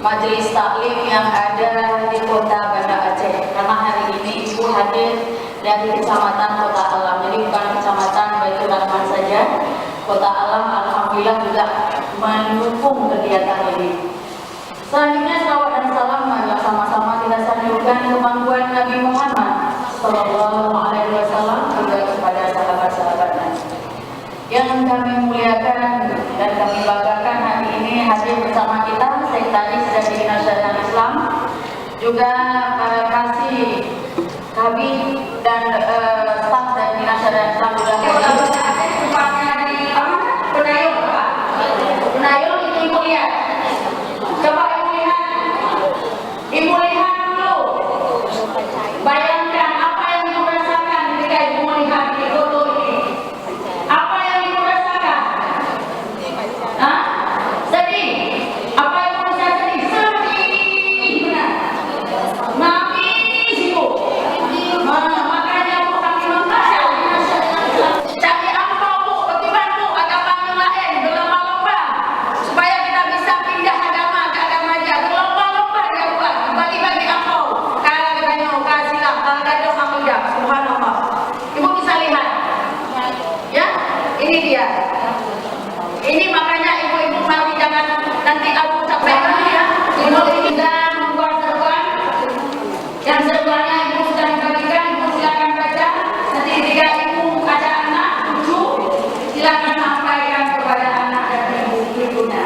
majelis taklim yang ada di kota Banda Aceh, karena hari ini Ibu hadir dari Kecamatan Kota Alam, jadi bukan Kecamatan Baitur Rahman saja, Kota Alam alhamdulillah juga mendukung kegiatan ini. Selanjutnya salawat dan salam marilah sama-sama kita sanjungkan kemampuan Nabi Muhammad Sallallahu Alaihi Wasallam juga kepada sahabat-sahabatnya yang kami muliakan dan kami banggakan. Hari ini hadir bersama kita Sekretaris dari Nasional Islam, juga para kasih Kabid dan staf dari Nasional Islam juga hadir. Tempatnya di Penayung, Pak. Penayung itu Ibu lihat. Coba Ibu lihat dulu. Bayangkan apa yang Ibu rasakan ketika Ibu melihat di foto ini. Apa yang Ibu rasakan? Hah? Sedih. Apa yang Ibu bisa sedih? Sedih. Benar. Nangis Ibu. Makanya Bu kami membaca. Cari apa Bu? Bantu agama yang lain berlomba-lomba supaya kita bisa pindah agama ke agama aja. Berlomba-lomba ya Bu. Bagi-bagi apa? Kalau katanya kasihlah gadong akidah. Subhanallah. Ibu bisa lihat. Ya, ini dia. Ini makanya ibu-ibu mari jangan nanti aku sampaikan ya. Ibu sudah membuat serban. Yang serbannya ibu sudah dibagikan, ibu silakan baca. Nanti jika ibu ada anak, cucu, silakan sampaikan kepada anak dan ibu-ibunya.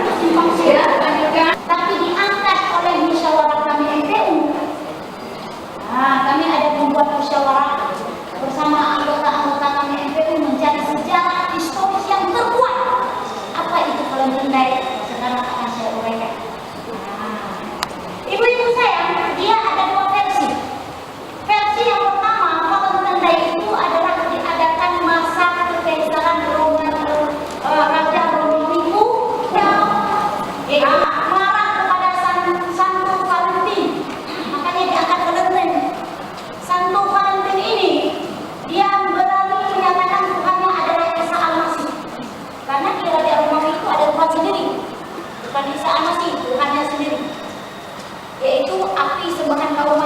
Ya, lanjutkan. Tapi diangkat oleh musyawarah kami MPU. Nah, kami ada membuat musyawarah bersama anggota-anggota kami MPU menjadi sejarah historis yang terkuat. Apa itu kolom rendai? Sekarang akan saya uraikan. Nah, ibu-ibu saya, dia ada dua versi. Versi yang pertama, kolom rendai itu adalah diadakan masa kekaisaran Romawi Raja Romawi yang marah kepada Santo Valentin, makanya diangkat kelenteng. Santo Valentin ini dia berani menyatakan Tuhannya adalah Isa Al-Masih, karena di Raja Romawi itu ada Tuhan sendiri, bukan Isa Al-Masih, Tuhannya sendiri, yaitu api sembahan kaum